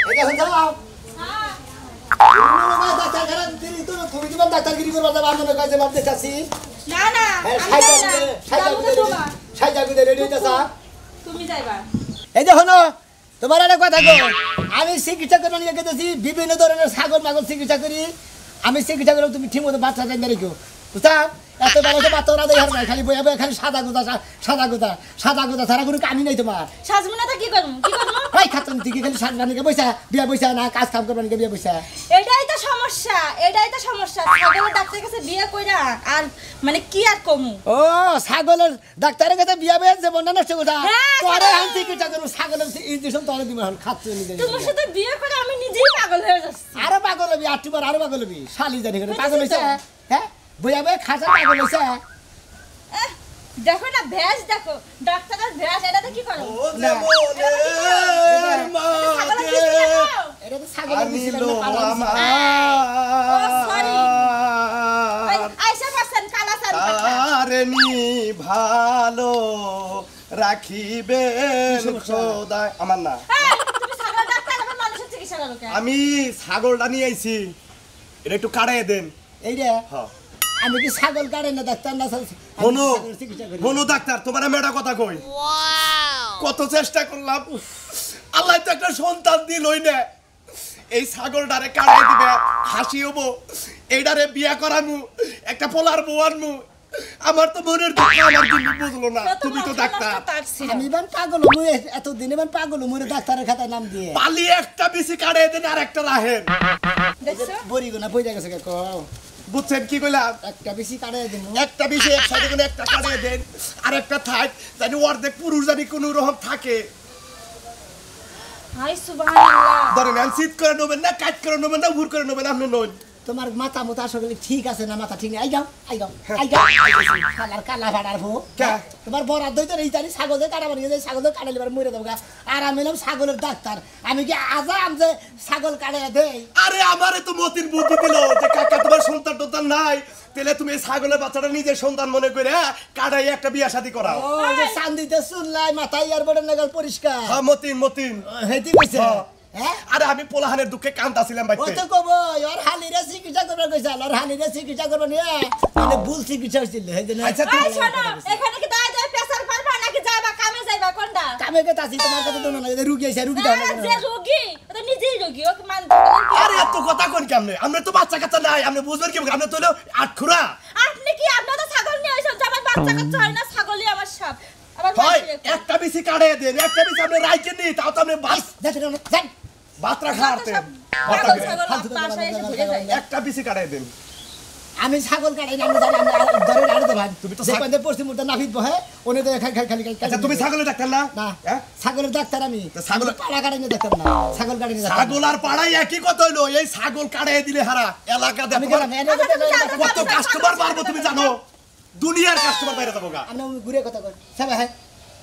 এই এখন যাও না ডাক্তার খারাপ দিলি তো তুমি কি ডাক্তারগিরি করবা যাবা মনে কাজে মারতে চাচ্ছি না না সাইজা রেডি হইতাছা তুমি যাইবা এই দেখো না তোমার একটা কথা কই আমি চিকিৎসা করতে নিয়ে গেছি বিভিন্ন ধরনের ছাগল মাগল চিকিৎসা করি আমি চিকিৎসা করলে তুমি ঠিকমতো বাচ্চা দেন রেখো বুঝতা এত বড় তো বাচ্চা না দেই আর খালি বইয়া বইয়া খালি সাদা গোদা ছাড়া কোনো কামই নাই তোমার সাজমু না তা কি করব ভাই খাতন তুই খালি সাজবা নিকে বইসা বিয়া বইসা না কাজ কাম করবা নিকে বিয়া বইসা এটাই তো সমস্যা ছাগলের ডাক্তারের কাছে বিয়ে কইরা আর মানে কি আর কমু ও ছাগলের ডাক্তারের কাছে বিয়া বইয়া যে বন্যা নষ্ট কথা তোরে আমি চিকিৎসা করব ছাগলের ইনজেকশন তোরে দিমু এখন খাচ্ছ নিজে তোমার সাথে বিয়ে করে আমি নিজেই পাগল হয়ে যাচ্ছি আরো পাগল হবি আটবার আরো পাগল হবি শালি জানি করে পাগল হইছে হ্যাঁ বইয়া বইয়া খাসা পাগল হইছে দেখো না ভ্যাস দেখো ডাক্তারের ভ্যাস এটাতে কি করো এটা তো ছাগলের মিছিল না সরি আয়শা পাসন কালাসান আরেনি ভালো রাখিবেন খোদা আমার না তুমি ছাগল ডাক্তার আমার মানুষের চিকিৎসা করো কেন আমি ছাগলটা নিয়ে আইছি এটা একটু কাটাই দেন এই রে হ্যাঁ আমি কি ছাগল কাটে না ডাক্তার না হনো ডাক্তার তোমার মেয়েটা কথা কই কত চেষ্টা করলাম আল্লাহ তো একটা সন্তান দিলই না এই ছাগলটারে কাটাই দিবে হাসি হবো এইটারে বিয়া করামু একটা পোলার বউ আনমু আমার তো মনের দুঃখ আমার দিন বুঝলো না তুমি তো ডাক্তার আমি বান পাগল মুই এত দিনে বান পাগল মুরে ডাক্তারের খাতায় নাম দিয়ে পালি একটা বেশি কাটাই দেন আর একটা রাহেন দেখছো বড়ি গোনা বইরা গেছে কে কও বুঝছেন কি কইলাম একটা বেশি কাটাই দিমু একটা বেশি এক সাইডে কোন একটা কাটিয়ে দেন আর একটা থাক জানি অর্ধেক পুরুষ জানি কোনো রকম থাকে হাই সুবহানাল্লাহ ধরেন আমি শীত করে নেবেন না কাজ করে নেবেন না ভুর করে নেবেন আপনি নন তোমার মাথা মতো আসলে ঠিক আছে না মাথা ঠিক নেই আই যাও কালার কালা ভাড়ার ভো তোমার বরাদ দই তো এই জানি ছাগলের কাটা বানিয়ে যায় ছাগলের কাটা লিবার মরে দেবো আর আমি এলাম ছাগলের ডাক্তার আমি কি আজাম যে ছাগল কাটে দেই আরে আমারে তো মতির বুদ্ধি দিল যে কাকা তোমার সন্তান টন্তান নাই তাহলে তুমি এই ছাগলের বাচ্চাটা নিজের সন্তান মনে করে কাটাই একটা বিয়া শাদী করাও ও যে চান্দিতে শুনলাই মাথায় আর বড় নাগাল পরিষ্কার হ্যাঁ মতিন হেতি কইছে হ্যাঁ আরে আমি পোলাহানের দুঃখে কান্দাছিলাম ভাই ও তো কব ওর হালিরে চিকিৎসা করবে কইছে ওর হালিরে চিকিৎসা করবে নিয়ে মানে ভুল চিকিৎসা হইছিল এই জন্য আচ্ছা এই শোনো এখানে কি দাই দাই প্রেসার পারবা নাকি যাবা কামে যাইবা কোনটা কামে কে তাছি তোমার কথা তো না রুগী আইছে রুগী দাও না যে রোগী ও তো নিজেই রোগী ও মান আরে এত কথা কোন কেমনে আমরা তো বাচ্চা কাচ্চা নাই আমরা বুঝবেন কি আমরা তো আটখুরা আপনি কি আপনার তো ছাগল নিয়ে আইছেন আমার বাচ্চা কাচ্চা হয় না ছাগলই আমার সব আবার হয় একটা বেশি কাটাই দেন একটা বেশি আপনি রাইকে নি তাও তো আপনি বাস যান বাতরা খাওয়াতে পাগল ছাগল বাসায় এসে ঘুরে যায় একটা বেশি কাটাই দেন আমি ছাগল কাটাই না আমি জানি আমি ধরে আড়ে দেব তুমি তো সেখানে পশ্চিম মুটা নাফিত বহে ওনে তো খালি আচ্ছা তুমি ছাগলের ডাক্তার না না হ্যাঁ ছাগলের ডাক্তার আমি ছাগল পাড়া কাটাই না ডাক্তার না ছাগল কাটাই না ছাগল আর পাড়াই একই কথা হইলো এই ছাগল কাটাই দিলে হারা এলাকা আমি দেখো গেলাম কত কাস্টমার পারবো তুমি জানো দুনিয়ার কাস্টমার বাইরে যাবো গা আমি ঘুরে কথা কই সবাই হ্যাঁ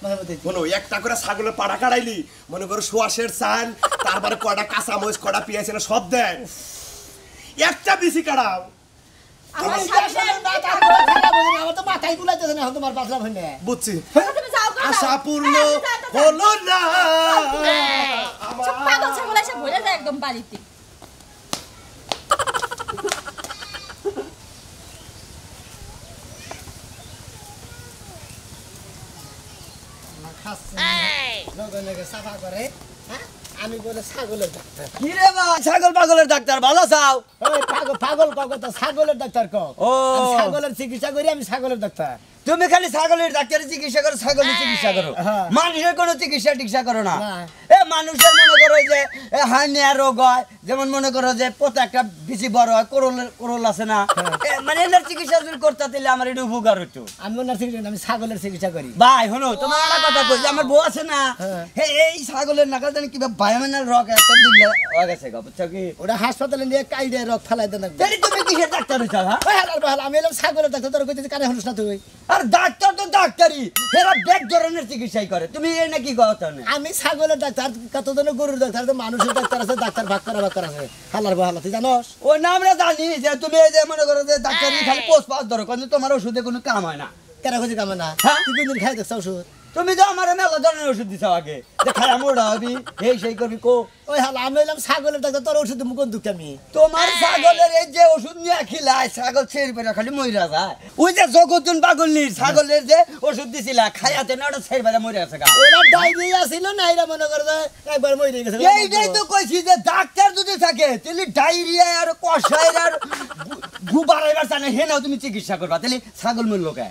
মনে একটা করে ছাগলের পাড়া কাটাইলি মনে করো সোয়াশের চাল তারপরে কটা কাঁচা মরিচ কটা পেঁয়াজ এনে সব দেয় একটা বেশি কাটাও আমার সামনে আমার তো মাথায় গুলাইতেছে না তোমার পাতলা ভনে বুঝছি তুমি যাও গো আশা পূর্ণ হলো না সব পাগল ছাগল এসে ঘুরে যায় একদম বাড়িতে সাফা করে আমি বলে ছাগলের ডাক্তার কি রে বা ছাগল পাগলের ডাক্তার ভালো চাও পাগল কত ছাগলের ডাক্তার ক ও ছাগলের চিকিৎসা করি আমি ছাগলের ডাক্তার তুমি খালি ছাগলের ডাক্তারের চিকিৎসা করো ছাগলের চিকিৎসা করো হ্যাঁ। মানুষের কোনো চিকিৎসা টিকিৎসা করো না না। এ মানুষের মনে করো যে হার্নিয়া রোগ হয় যেমন মনে করো যে পোতা একটা বেশি বড় হয় কোরল আছে না মানে এদের চিকিৎসা যদি করতে দিলে আমার একটু উপকার হতো আমি ওনার চিকিৎসা আমি ছাগলের চিকিৎসা করি ভাই শোনো তোমার একটা কথা কই যে আমার বউ আছে না হ্যাঁ। এই ছাগলের নাকাল জানি কিবা বায়োমিনাল রোগ একটা দিলে হয়ে গেছে গো বুঝছো কি ওটা হাসপাতালে নিয়ে কাইডে রক ফেলাই দেন তাহলে তুমি কিসের ডাক্তার হইছো হ্যাঁ আমি এলাম ছাগলের ডাক্তার তোর কইতে কানে হলস না তুই আর ডাক্তার তো ডাক্তারি এরা ব্যাক ধরনের চিকিৎসাই করে তুমি এই নাকি কথা না আমি ছাগলের ডাক্তার কত ধরনের গরুর ডাক্তার তো মানুষের ডাক্তার আছে ডাক্তার ভাগ করা আছে হালার বাহালা তুই জানোস ওই না আমরা জানি যে তুমি এই যে মনে করো যে ডাক্তারি খালি পোস্ট পাস ধরো কিন্তু তোমার ওষুধে কোনো কাম হয় না কেন কইছি কামে না হ্যাঁ? তুই কোনদিন খাই দেখছ ওষুধ তুমি তো আমার মেলা ধরনের ওষুধ দিছো আগে যে খারাপ মোড়া হবি এই সেই করবি কো ওই হাল আমি হইলাম ছাগলের ডাক্তার তোর ওষুধ মুখ দুঃখ আমি তোমার ছাগলের এই যে ওষুধ নিয়ে খিলায় ছাগল ছেড়ে বেড়া খালি মইরা যায় ওই যে জগতুন পাগলনির ছাগলের যে ওষুধ দিছিলা খাইয়াতে না ওটা ছেড়ে বেড়া মরে আছে গা ওরা ডায়রিয়া ছিল না এরা মনে করে যে একবার মরে গেছে এইটাই তো কইছি যে ডাক্তার যদি থাকে তাহলে ডায়রিয়া আর কষায়ের আর গুবার এবার জানে হেনাও তুমি চিকিৎসা করবা তাহলে ছাগল মূল্য কে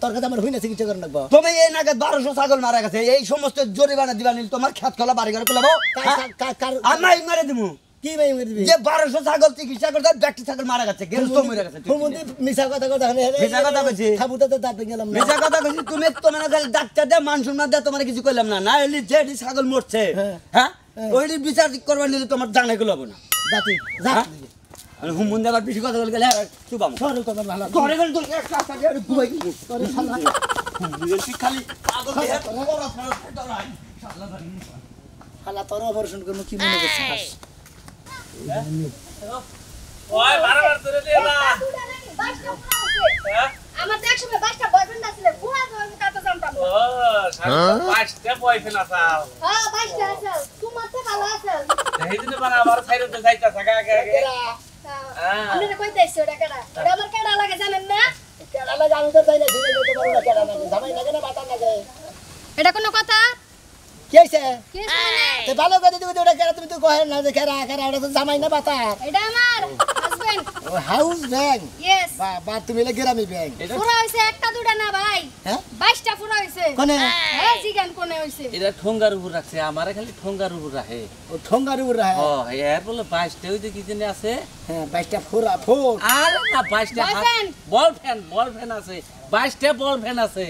তোর কাছে আমার হইনা চিকিৎসা করে রাখবো তুমি এই নাগাদ 1200 ছাগল মারা গেছে এই সমস্ত জরিমানা দিবা নিল তোমার খেত খোলা বাড়ি ঘরে খোলাবো আমি মারে দিমু কি ভাই মেরে দিবি যে 1200 ছাগল চিকিৎসা করতে ব্যক্তি ছাগল মারা গেছে গেরস্ত মরে গেছে হুমুন্দি মিছা কথা কথা মিছা কথা কইছি খাবুতে দাঁত গেলাম না মিছা কথা কইছি তুমি তোমার কাছে ডাক্তার দে মান সম্মান দে তোমার কিছু কইলাম না না এলি যেডি ছাগল মরছে হ্যাঁ ওইডি বিচার করবার নিলে তোমার জানা গেল না জাতি জাতি আর হুমুন্দি আবার বেশি কথা বলে চুবাম সরল কথা ভালো ঘরে গেল তো এক কাজ থাকে আর ঘুমাই তোরে শালা হুমুন্দি খালি পাগল দেহে শালা তোর অপারেশন করব কি মনে করছিস ওই বারবার ধরে দিয়ে না আমার তো একসময় 22টা বয়ফ্রেন্ড আছিল পুরা আমি কাছে জানতাম ও সারা পাঁচটা বয়ফ্রেন্ড আছে হ্যাঁ 22টা আছে তোমার তো ভালো আছে এই দিনে মানে আমার ছাইরতে যাইতা থাকা আগে আগে আপনি কই দিছো ওটা কেডা ওটা আমার কেডা লাগে জানেন না কেডা লাগে আমি তো তাই না দিলে তো বড় কেডা লাগে জামাই লাগে না বাতা লাগে এটা কোনো কথা কি হইছে কি মানে তে ভালো করে দিবি ওটা কেডা তুমি তো কহে না যে কেডা কেডা ওটা তো জামাই না বাতা এটা আমার হাজবেন্ড ও হাউস ব্যাং ইয়েস বা তুমি লাগে গ্রামী ব্যাং পুরা হইছে একটা দুটা না ভাই হ্যাঁ 22টা পুরা হইছে কোনে হ্যাঁ জিগান কোনে হইছে এটা ঠোঙ্গার উপর রাখছে আমারে খালি ঠোঙ্গার উপর রাখে ও ঠোঙ্গার উপর রাহে ও এর বলে 22টা ওই যে কি জানি আছে হ্যাঁ 22টা ফোরা ফোর আর না 22টা Boyfriend? বল ফ্যান আছে 22টা বল ফ্যান আছে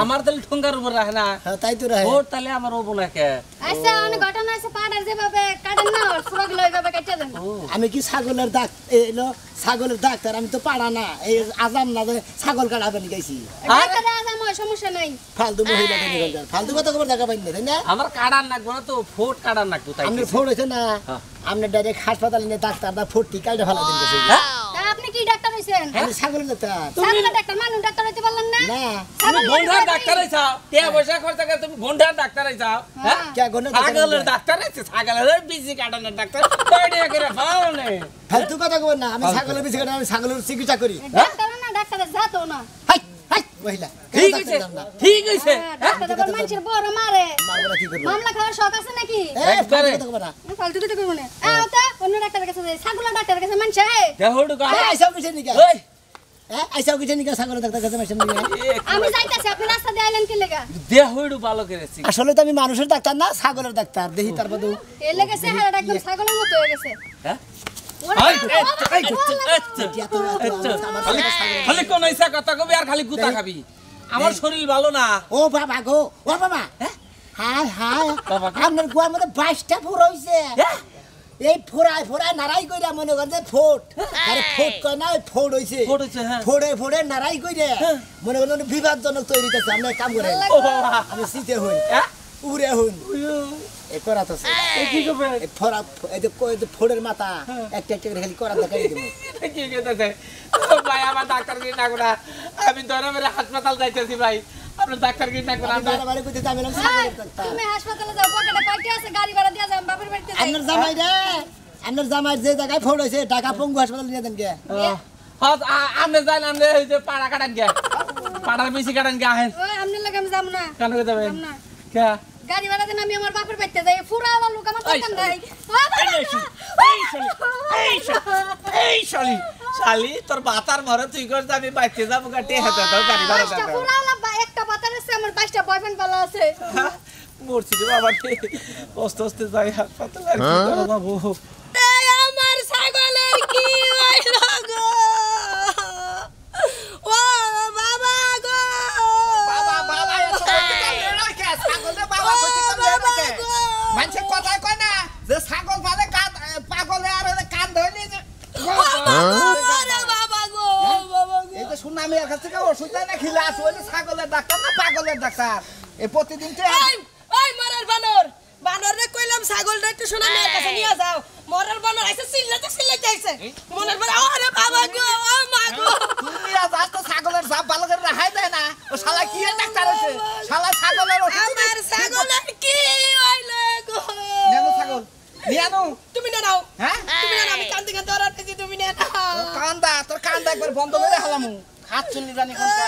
আমার তাহলে ঠোঙ্গার উপর রাখে না হ্যাঁ তাই তো রাহে ওর তাহলে আমার ওবো না কে আচ্ছা অনেক ঘটনা আছে পাড়ার যেভাবে কাটেন না ফুরগুলো ওইভাবে কেটে দেন আমি কি ছাগলের এলো ছাগলের ডাক্তার আমি তো পাড়া না এই আজাম না যে ছাগল কাটাবেন গেছি ডাক্তার আজ আমার সমস্যা নাই ফালতু মহিলা ফালতু কথা খবর দেখা পাইনি তাই না আমার কাটার নাকবো না তো ফোট কাটার নাকবো তাই আপনি ফোর হয়েছে না হ্যাঁ। আপনি ডাইরেক্ট হাসপাতালে নিয়ে ডাক্তার দা ফোরটি কাইটা ভালো দিন গেছে তা আপনি কি ডাক্তার হইছেন আমি ছাগলের ডাক্তার ছাগলের ডাক্তার মানুষ ডাক্তার হইতে পারলেন না না তুমি গন্ডার ডাক্তার আইছাও টিয়া পয়সা খরচ করে তুমি গন্ডার ডাক্তার আইছাও হ্যাঁ কে গন্ডার ডাক্তার ছাগলের ডাক্তার আছে ছাগলের বিজি কাটানোর ডাক্তার কয়টা করে পাও না ফালতু কথা কবেন না আমি ছাগলের বেশি কাটা আমি ছাগলের চিকিৎসা করি ডাক্তার না ডাক্তারের জাতো না হাই হাই মহিলা ঠিক আছে ঠিক আছে ডাক্তার মানুষের বড় মারে মারবো কি করবো মামলা খাওয়ার শখ আছে নাকি এই ফালতু কথা কবেন না ফালতু কথা কইব না তা অন্য ডাক্তারের কাছে যাই ছাগলের ডাক্তারের কাছে মানুষ দেহড়ু কা আইসাও কিছু নিকা ওই আইসাও কিছু নিকা ছাগলের ডাক্তার কাছে মেশিন নিয়ে আমি যাইতাছি আপনি রাস্তা দিয়ে আইলেন কি লেগা দেহড়ু ভালো করেছি আসলে তো আমি মানুষের ডাক্তার না ছাগলের ডাক্তার দেখি তারপর তো এর লেগে চেহারাটা একদম ছাগলের মতো হয়ে গেছে হ্যাঁ খালি কোন ইচ্ছা কথা কবি আর খালি গুতা খাবি আমার শরীর ভালো না ও বাবা গো ও বাবা হাই হাই বাবা গো। আপনার গোয়ার মধ্যে 22টা ফোর হইছে এই ফোড়ায় ফোড়ায় নারাই কইরা মনে করেন যে ফোট আরে ফোট কয় না ফোট হইছে ফোট হইছে, হ্যাঁ। ফোড়ে ফোড়ে নারাই কইরা মনে করেন বিবাদজনক তৈরি করতে আমরা কাম করে ও বাবা আমি সিতে হই হ্যাঁ উড়ে হইন এ করা তো কি করবে এই ফোড়া এই যে ফোড়ের মাথা একটা একটা করে খালি করা দেখাই দেবো কি কইতাছে ভাই আমার ডাক্তার কি না করা আমি দরবারে হাসপাতাল যাইতেছি ভাই আপনার ডাক্তার কি না করা আমি বারে কইতে আমি না ছাগলের ডাক্তার তুমি হাসপাতালে যাও পকেটে কয়টি আছে গাড়ি ভাড়া দিয়া যাও বাপের বাড়িতে যাই আপনার জামাই রে আপনার জামাই যে জায়গায় ফোড় হয়েছে ঢাকা পঙ্গু হাসপাতাল নিয়ে দেন কে হ্যাঁ আপনি যাই আপনি ওই যে পাড়া কাটান গে পাড়ার বেশি কাটান গে আহেন ওই আমনের লাগে আমি যাব না কেন কে যাবেন যাব না কে গাড়ি ভাড়া দেন আমি আমার বাপের বাড়িতে যাই ফুরাওয়ালা লোক আমার দোকান নাই এই শালি শালি তোর বাতার মরে তুই কর যাবি বাইতে যাবো গাটি হাতে দাও গাড়ি ভাড়া দাও ফুরাওয়ালা একটা বাতার আছে আমার 22টা বয়ফ্রেন্ড পালা আছে মরছি রে বাবা অস্তে অস্তে যাই হাসপাতাল আর কি করব বাবু এই আমার ছাগলের কি হইল গো ও বাবা গো বাবা বাবা এত কে ছাগল রে বাবা কইতে কে মানুষে কথা কয় না যে ছাগল পালে পাগলে আর কান ধইলে যে বাবা গো বাবা গো এই যে সুনামি এর কাছ থেকে ওষুধ দেয় না খিলা আছে ওই ছাগলের ডাক্তার না পাগলের ডাক্তার এই প্রতিদিন তো ওই মরার বানর বানরে কইলাম ছাগলটা একটু শোনা মেয়ের কাছে নিয়ে যাও মরার বানর আইছে চিল্লাতে আইছে মনের বানর আরে বাবা গো ও মা গো তুমি নিয়ে যাস তো ছাগলের জাপ ভালো করে রাখাই দেয় না ও শালা কি এর ডাক্তার হইছে শালা ছাগলের আমার ছাগলের কি হইলো গো নেনো ছাগল নিয়ানো তুমি না নাও হ্যাঁ তুমি না নাও, আমি কান্দি কান্দি ওরা পেছি তুমি না নাও তোর কান্দা একবার বন্ধ করে হালামু হাত চুলি জানি কোনটা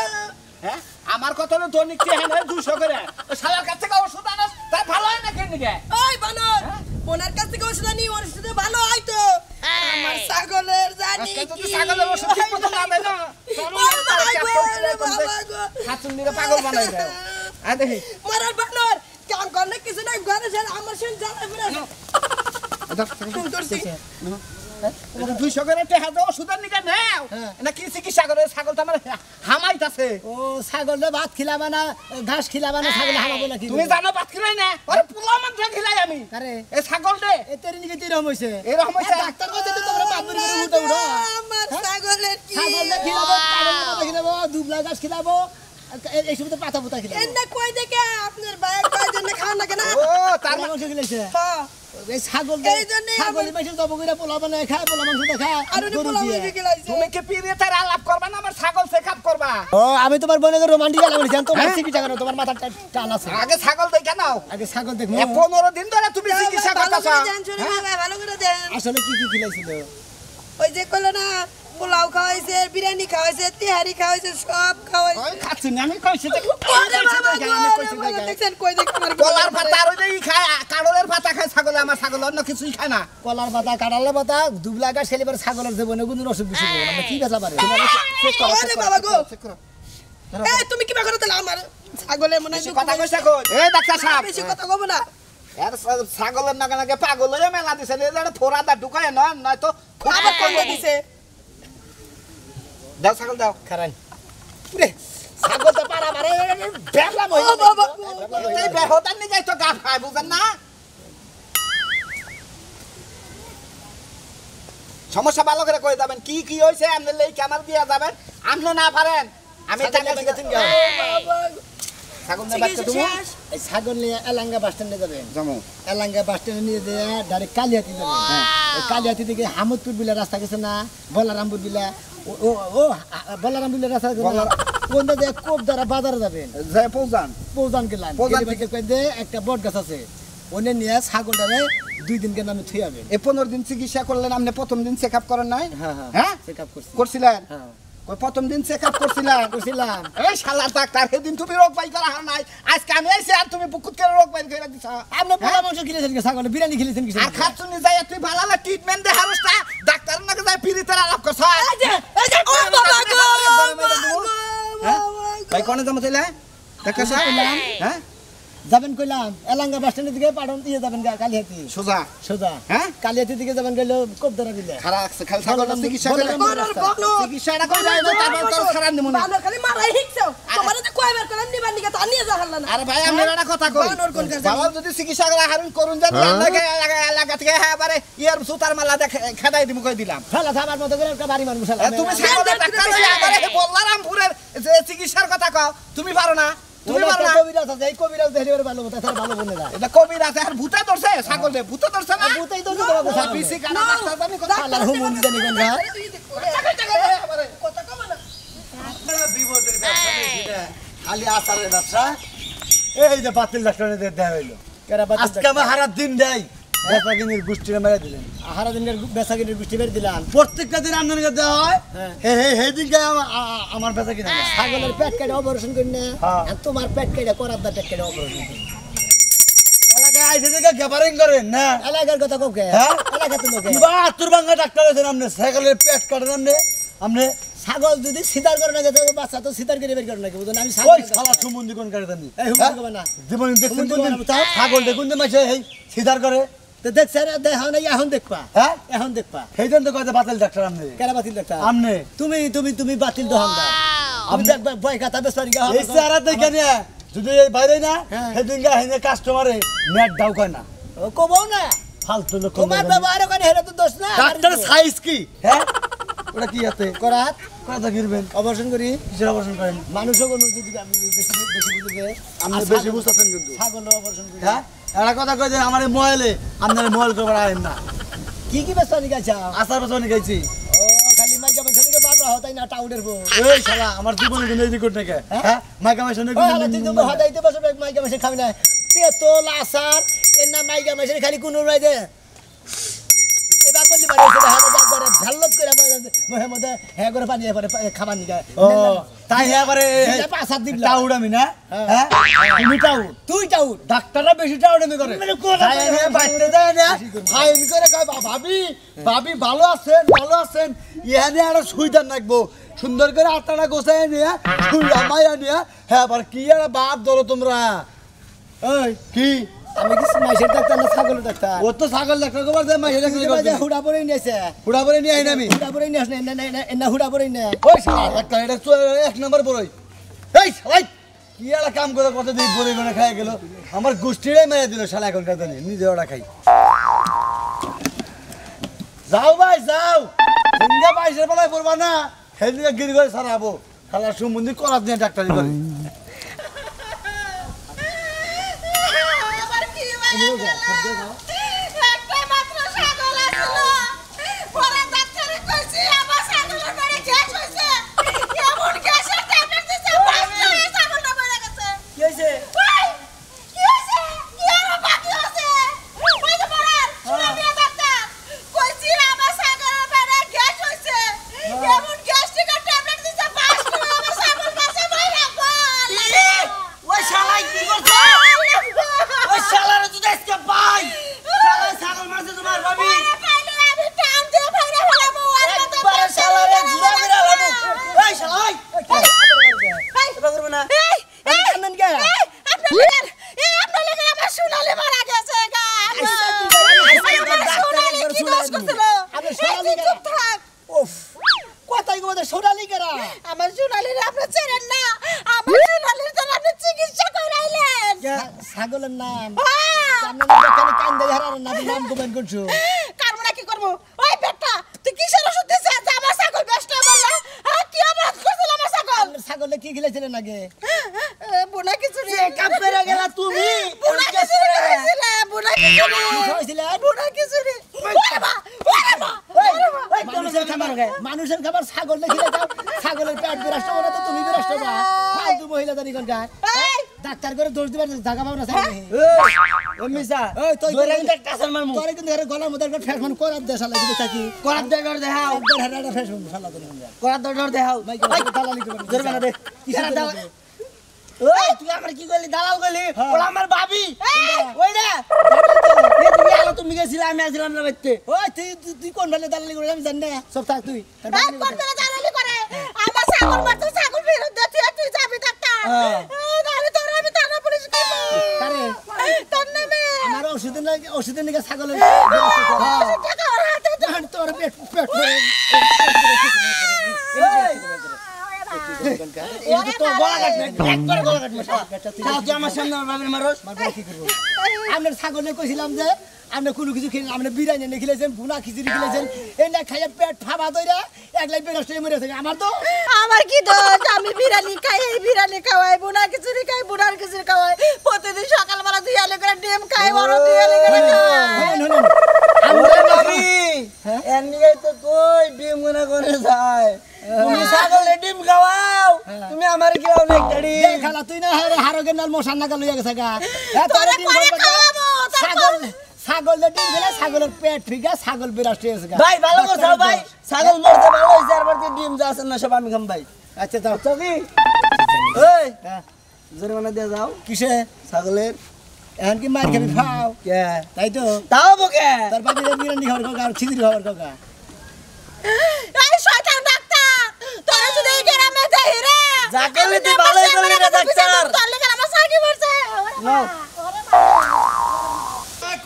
হ্যাঁ আমার কত হলো দৈনিক কি হয় 200 করে ও শালার কাছ থেকে ওষুধ আনস তাই ভালো হয় না কেন গে ওই বানর ওনার কাছ থেকে ওষুধ আনি ওর সাথে ভালো হয়তো আমার ছাগলের জানি আজকে কি যদি ছাগলের ওষুধ ঠিক মতো না দেয় না হাত চুলি পাগল বানাই দেয় আ দেখি মারার বানর কাম করলে কিছু নাই ঘরে যান আমার সঙ্গে জানা ফিরে 200 করে টাকা দাও ওষুধের নিকে নাও না কি চিকিৎসা করে ছাগল তো আমার হামাইতাছে ও ছাগলে ভাত খিলাবা না ঘাস খিলাবা না ছাগলে হামাবো নাকি তুমি জানো ভাত খিলাই না আরে পোলা মাংস খিলাই আমি আরে এই ছাগল দে এতেরি নিকে তিরম হইছে এরকম হইছে ডাক্তার কইতে তো তোমরা বাদ করে উঠে উঠো আমার ছাগলের কি ছাগলে খিলাবো কারণ খিলাবো দুবলা ঘাস খিলাবো এই সব তো পাতা পুতা খিলাবো এন্না কই দেখে আপনার ভাই কয় জন্য খাওয়া লাগে না ও তার তার মাংস খিলাইছে হ্যাঁ এই ছাগল এই জন্যই ছাগলের মাংস জব করে পোলা বানায় খায় পোলা মাংস খায় আর উনি পোলা মুরগি খিলাইছে তুমি কি পিরিয়ডের আলাপ করবা না আমার ছাগল চেকআপ করবা ও আমি তোমার বোনের রোমান্টিক আলাম জান তোমার চিকিৎসা করো তোমার মাথা টান আছে আগে ছাগল দেখে নাও আগে ছাগল দেখো 15 দিন ধরে তুমি চিকিৎসা ভালো করতেছ করে দেন শুনে ভাই ভালো করে দেন আসলে কি কি খিলাইছিল ওই যে কইলো না পোলাও খাওয়াইছে বিরিয়ানি খাওয়াইছে তিহারি খাওয়াইছে সব খাওয়াইছে ওই খাচ্ছি না আমি কইছি যে আরে বাবা গো, আরে বাবা, দেখছেন কই দেখ আমার কলার পাতা আর ওই যে ই খায় কাড়লের পাতা খায় ছাগলে আমার ছাগল অন্য কিছুই খায় না কলার পাতা কাঁঠালের পাতা দুবলা ঘাস খেলিবার ছাগলের জীবনে কোনো অসুখ বিসুখ হবে না আমরা কি বেচা পারে আরে বাবা গো এই তুমি কি বাগরে দিলা আমার ছাগলে মনে হয় কথা কইছে কই এই ডাক্তার সাহেব বেশি কথা কব না এর ছাগলের নাকে নাকে পাগল হয়ে মেলা দিছে এই ফোরাদা ঢুকায় না নয় তো আবার কইতে দিছে দাও ছাগল দাও খারান পুরে ছাগল তো পারা মারে বেগলাম হই এই বেহতার নি যাই তো গা খায় বুঝেন না সমস্যা ভালো করে কই যাবেন কি কি হইছে আপনি লই ক্যামেরা দিয়া যাবেন আপনি না পারেন আমি টাকা দিতে তিন গা ছাগল না বাচ্চা তুমি এই ছাগল নিয়ে এলাঙ্গা বাস স্ট্যান্ডে যাবেন জামু এলাঙ্গা বাস স্ট্যান্ডে নিয়ে দিয়ে ডাইরেক্ট কালিয়াতি যাবেন ওই কালিয়াতি থেকে হামদপুর বিলা রাস্তা গেছে না বলারামপুর বিলা ও ও বলারামপুর বিলা রাস্তা গেছে না কোন দিকে কোপ দ্বারা বাজারে যাবেন জয় পৌজান পৌজান গেলাম পৌজান থেকে কই দে একটা বট গাছ আছে ওনে নিয়ে ছাগলটারে 2 দিন কেন আমি থুই যাবেন এই 15 দিন চিকিৎসা করলেন আপনি প্রথম দিন চেকআপ করেন নাই হ্যাঁ হ্যাঁ চেকআপ করছি করছিলেন হ্যাঁ ওই প্রথম দিন চেকআপ করছিলেন করছিলাম এই শালা ডাক্তার সেদিন তুমি রোগ পাই করা হয় নাই আজকে আমি আইছি আর তুমি বুকুত করে রোগ পাই করে দিছ আপনি পোলা মাংস খেলেছেন কি ছাগল বিরিয়ানি খেলেছেন কি আর খাচ্ছুনি যাই তুই ভালো ট্রিটমেন্ট দে হারসটা ডাক্তার নাকি যাই পিরিতের আলাপ করছ এই যে ও বাবা গো হ্যাঁ ভাই কোনে যাবো তাইলে ডাক্তার সাহেব হ্যাঁ যাবেন কইলাম এলাঙ্গা বাস স্ট্যান্ডের দিকে পাড়ন দিয়ে যাবেন কালিয়াতি সোজা সোজা হ্যাঁ কালিয়াতি দিকে যাবেন গেল কোপ ধরা দিলে খারাপ খালি ছাগলটা চিকিৎসা করে বানর বানর চিকিৎসাটা করে যাই তারপর তোর খারাপ নিমু না বানর খালি মারাই হিকছো তোমার তো কয়বার করলাম নিবার নিকে তো আনিয়ে যা হারলা না আরে ভাই আমি একটা কথা কই বানর কোন কাছে বাবা যদি চিকিৎসা করে হারুন করুন জানি লাগে এলাকা থেকে হ্যাঁ বারে ইয়ার সুতার মালা খেদাই দিমু কই দিলাম ফেলা থাবার মতো করে একটা বাড়ি মারবো শালা তুমি ছাগলের ডাক্তার হইয়া আবারে বল্লারামপুরের যে চিকিৎসার কথা কও তুমি পারো না তুমি পারো না কবিরাজ আছে এই কবিরাজ দেখলে ভালো মতো তারা ভালো বলে না এটা কবির আছে আর ভূতে ধরছে ছাগলে ভূতে ধরছে না ভূতেই তো তোমাকে ছাগল বিসি কানা ডাক্তার জানি কথা আল্লাহর হুকুম জানি কোন গা কথা কম না বিপদের ব্যবসা নেই সেটা খালি আসারের ব্যবসা এই যে বাতিল ডাক্তারের দেয়া হইলো কেরা বাদ আজকে আমার হারা দিন দেয় বেসাকিনির গোষ্ঠীরা মেরে দিলেন আহারা দিনের বেসাগিনের গোষ্ঠী বের দিলাম প্রত্যেকটা দিন আমদানি দেওয়া হয় হ্যাঁ। হে দিনকে আমার বেসাকিনি ছাগলের পেট কেটে অপারেশন করি না হ্যাঁ। আর তোমার পেট কেটে করার দা পেট কেটে অপারেশন করি এলাকায় আইসে দেখে গ্যাপারিং করেন না এলাকার কথা কোকে হ্যাঁ? এলাকা তো লোকে কিবা আত্তর ভাঙ্গা ডাক্তার আছেন আপনি সাইকেলের পেট কাটেন আপনি ছাগল যদি সিদার করে না যেতে বাচ্চা তো সিদার করে বের করে নাকি বুঝলেন আমি ওই ছাগল শালা সুমন্দি কোন কাটে জানি এই হুমকি করবে না জীবন দেখছেন হুমকি কোন দিন করবে না, ছাগল দেখুন যে মাসে এই সিদার করে তো দেখছেন দেখো না এখন দেখবা হ্যাঁ এখন দেখবা সেই জন্য তো কয়েছে বাতিল ডাক্তার আপনি কেন বাতিল দেখতা আপনি তুমি তুমি তুমি বাতিল দোকানদার আমি দেখবা বই খাতা বেসপারি গা এই চেহারা দেখে নিয়ে যদি এই বাইরে না হ্যাঁ। সেদিন গা হেনে কাস্টমারে নেট দাও কয় না কবও না ফালতু লোক তোমার ব্যবহার ওখানে হেরে তো দোষ না ডাক্তার সাইজ কি হ্যাঁ ওটা কি আছে করাত কথা গিরবেন অপারেশন করি কিসের অপারেশন করেন মানুষও কোনো যদি আমি বেশি বেশি বুঝে আপনি বেশি বুঝতেছেন কিন্তু ছাগল অপারেশন করি হ্যাঁ একটা কথা কই যে আমার মোবাইলে আপনার মোবাইল করবার আইন না কি বেসপারি গাছা আসার বছর নিয়ে গেছি ও খালি মাইকা বছর থেকে বাদ তোরা হতাই না টাউডের বউ এই শালা আমার জীবনে কোনো রেকর্ড নাই কে হ্যাঁ মাইকা মাইশা ওই হালা তুই তো হতাইতে বসে মাইকা মেশে খাবি না তেতল আসার এর না মাইকা মেশে খালি কোনো নাই দে এবার করলি বাড়ি এসে হাতে একবারে ঝাল্লত করে মহে মধ্যে হ্যাঁ করে পানি এবারে খাবার নিয়ে ও তাই এবারে পাঁচ সাত দিন টাউড আমি না হ্যাঁ তুমি টাউড তুই টাউড ডাক্তাররা বেশি টাউড আমি করে তাই আমি বাইতে যায় না ফাইন করে কয় ভাবি ভাবি ভালো আছেন ইহানে আর সুইদার রাখবো সুন্দর করে আটাটা গোছায় নিয়ে সুইদা মাইয়া নিয়ে হ্যাঁ আবার কি আর বাপ ধরো তোমরা এই কি আমি কি মাইশের ডাক্তার না ছাগলের ডাক্তার ও তো ছাগল ডাক্তার গোবার দেয় মাইয়া ডাক্তার হুড়া পরে নিয়েছে হুড়া করে নিয়ে আইন আমি হুড়া পরে নিয়ে আসে না হুড়া পরে নিয়ে ওই শালা ডাক্তার এটা এক নম্বর বড়ই এই শালাই কি আর কাম করে কত দিন বড়ই মানে খাই গেল আমার গোষ্ঠীরাই মেরে দিল শালা এখনকার দিনে নিজে ওরা খাই যাও ভাই যাও সন্ধ্যা বাইশের বেলায় পড়বা না সেদিকে গিরি করে সারাবো শালা সুমন্দির করার দিয়ে ডাক্তারি করে আবার কি হয়ে গেল? একটা মাত্র ছাগল আছিল। পরে ডাক্তারে কইছে আমার ছাগলের পেটে গ্যাস হইছে। এমন গ্যাসের ট্যাবলেট দিছে বাঁচলো এই ছাগলটা মরে গেছে। কি হয়েছে ওই, কি হইছে? কি আর বাকি আছে? ওই যে পড়ার, শুনে নিয়ে ডাক্তার। কইছে আমার ছাগলের পেটে গ্যাস হইছে। এমন গ্যাস্ট্রিকের ট্যাবলেট দিছে বাঁচলো আমার ছাগল কাছে মরে গেল। ওই শালাই কি করছে ওই শালার তো দেখতে পাই শালা ছাগল মারছে তোমার ভাবি একবারে শালারে জুড়া মেরে হলো এই শালাই এটা করব না কান্দন কে উফ কথাই গো সোনালি কেরা আমার সোনালির আপনি চেনেন না আমার সোনালির তো আপনি চিকিৎসা করাইলেন ছাগলের নাম হ্যাঁ। আপনার দোকানে কান্দে হারার নাম গোপন করছো কারণ কি করবো ওই বেটা তুই কিসের ওষুধ দিছিস যে আমার ছাগল বেষ্ট বললা হ্যাঁ কি অপরাধ করছিল আমার ছাগল আপনার ছাগলে কি খেলেছিলেন আগে বুনা কিছু রে কাপ করে গেলা তুমি বুনা কিছু রে বুনা কিছু রে হয়েছিলেন বুনা কিছু রে ওরে মা মানুষের খাবার ছাগল দেখিলে যাও ছাগলের পেট বিরাষ্ট ওরা তো তুমি বিরাষ্ট না ফালতু মহিলা জানি কোন গায় এই ডাক্তার করে দোষ দিবার জায়গা পাও না চাই ও মিসা ওই তুই ধরে একটা কাসার মারমু তোরে কিন্তু এর গলার মধ্যে একটা ফেসমান করার দেশা লাগি থাকি করার দরকার দেখাও একবার হেডাটা ফেসমান শালা তো না করার দরকার দেখাও মাই দালালি করবে জোরবে না দে কিসের দালালি ওই তুই আমার কি করলি দালাল করলি ওরা আমার ভাবি ওই রে তুমি আলো তুমি গেছিলে আমি আসলাম না বাইতে ওই তুই কোন ভালে দালালি করে আমি জানি না সব থাক তুই এই কোন বেলা জানালি করে আমার ছাগল মারতে ছাগল ফেরত দে তুই যাবি ডাক্তার তাহলে তোর আমি থানা পুলিশ কইব কারে তোর নামে আমার ওষুধের নাকি ছাগলের টাকা ওর হাতে দে। তোর পেট পেট করে এই তো গলা কাটবে একবার গলা কাটবে তাও তুই আমার সামনে আমার ভাবির মারস মারবো কি করবো আপনার ছাগলে কইছিলাম যে আপনি কোনো কিছু খেলেন আপনি বিরিয়ানি এনে খেলেছেন ভুনা খিচুড়ি খেলেছেন এই না খাইয়া পেট ফাঁপা দইরা একলাই পেট নষ্ট হয়ে মরে থাকে আমার তো আমার কি দোষ আমি বিরিয়ানি খাই এই বিরিয়ানি খাওয়াই বুনা খিচুড়ি খাই বুনার খিচুড়ি খাওয়াই প্রতিদিন সকালবেলা 2 আলু করে ডিম খাই বড় 2 আলু করে খাই শুনুন আমরা ভাবি এর নিয়ে তো কই ডিম মনে করে যায় তুমি ছাগলে ডিম খাওয়াও তুমি আমার খাওয়াও না একটা ডিম খালা তুই না হারগে নাল মশার নাকা লইয়া গেছে গা তোরে করে খাওয়াবো ছাগল ছাগলের ডিম খেলে ছাগলের পেট ফিগা ছাগল বিরাষ্ট হয়েছে গা ভাই ভালো করছো ভাই ছাগল মরতে ভালো হইছে আর বাড়তে ডিম যা আছে না সব আমি খাম ভাই আচ্ছা যাও চকি এই জরিমানা দিয়ে যাও কিসে ছাগলের এখন কি মার খাবি খাও কে তাই তো তাও বকে তার বাকি বিরিয়ানি খাবার খাও আর খিচুড়ি খাবার খাও এই শয়তান ডাক্তার তোরে যদি এই গ্রামে দেই রে যাকে তুই ভালোই করলি রে ডাক্তার তোর লাগা আমার সাকি পড়ছে নাও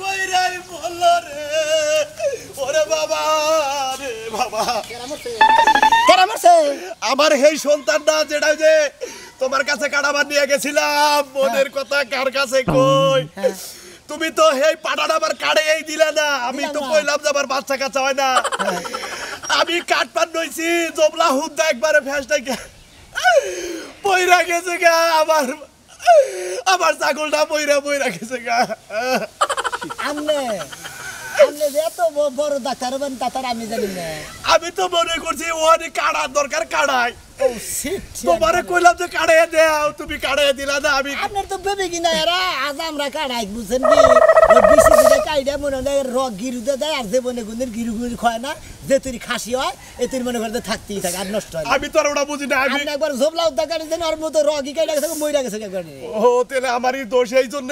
কই রে বলল রে ওরে বাবা রে বাবা কেন মারছে আমার এই সন্তানটা যেটা যে তোমার কাছে কাটাবার নিয়ে গেছিলাম মনের কথা কার কাছে কই তুমি তো এই পাটাটা আবার কাড়ে এই দিলে না আমি তো কইলাম যে আমার বাচ্চা কাচ্চা হয় না আমি কাটপান নইছি জবলা হুদ্দা একবারে ফ্যাসটাই পয়রা গেছে গা আমার ছাগলটা পয়রা গেছে গা আমনে আমনে যে এত বড় ডাক্তার হবেন তাতার আমি জানি না আমি তো মনে করছি ওখানে কাড়ার দরকার কাড়াই ও শিট তোমারে কইলাম যে কাড়াইয়া দাও তুমি কাড়াইয়া দিলা না আমি আপনার তো বেবি কিনা এরা আজ আমরা কাড়াই বুঝছেন কি ওই বিশি দিলে কাইডা মনে হয় রক গিরুতে দেয় আর যে মনে গুনের গিরু গুরু খায় না যে তুই খাসি হয় এ তুই মনে করতে থাকতেই থাকে আর নষ্ট হয় না। আমি তো আর ওটা বুঝি না আমি আপনি একবার ঝোপলা উদ্ধার কাটি দেন ওর মতো রগি কাইডা গেছে মইরা গেছে একবারে ও তাহলে আমারই দোষ এই জন্য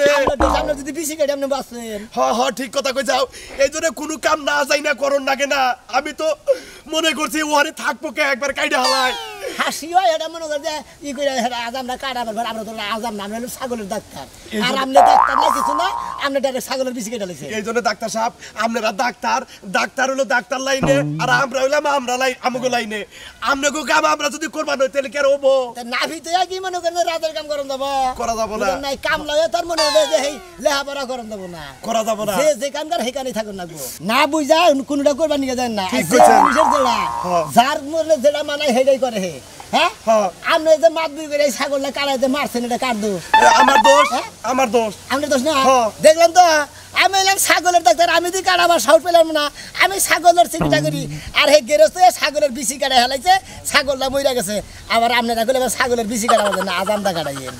আমরা যদি বিশি কাটি আপনি বাঁচছেন হ্যাঁ ঠিক কথা কই যাও এই জন্য কোনো কাম না যাই না করন নাগে না আমি তো মনে করছি ওরে থাকবো কে একবার কাইডা হালাই হাসি হয় এটা মনে করে যে ই করে আজ আমরা কাটা পারবো আমরা তো আজ আমরা হলো ছাগলের ডাক্তার আর আপনি ডাক্তার না কিছু না আপনি ডাইরেক্ট ছাগলের বিশি কেটে লাগছে এই জন্য ডাক্তার সাহেব আপনারা ডাক্তার হলো ডাক্তার লাইনে আর আমরা হইলাম আমরা আমগো লাইনে আমগো কাম আমরা যদি করবা নয় তাহলে কি আর হবো না ভিতরে কি মনে করেন রাতের কাম করন যাব করা যাব না নাই কাম লাগে তার মনে হয় যে এই লেহাপড়া করন যাব না করা যাব না যে যে কাম করে সেখানেই থাকুন লাগবো না বুঝা কোনটা করবা নিয়ে যায় না ঠিক কইছেন। জেলা হ্যাঁ। যার মনে যেটা মানায় সেটাই করে হে হ্যাঁ হ্যাঁ। আপনি যে মাত বিল করে ছাগলটা কাটাইতে মারছেন এটা কার দোষ আমার দোষ আমি দোষ না হ্যাঁ। দেখলাম তো আমি এলাম ছাগলের ডাক্তার আমি যদি কাটাবার সাহস পেলাম না আমি ছাগলের চিকিৎসা করি আর সেই গেরস্ত ছাগলের বিচি কাটাই হেলাইছে ছাগলটা মইরা গেছে আবার আপনারা কইলে ছাগলের বিচি কাটাবার না আজামটা কাটাইয়েন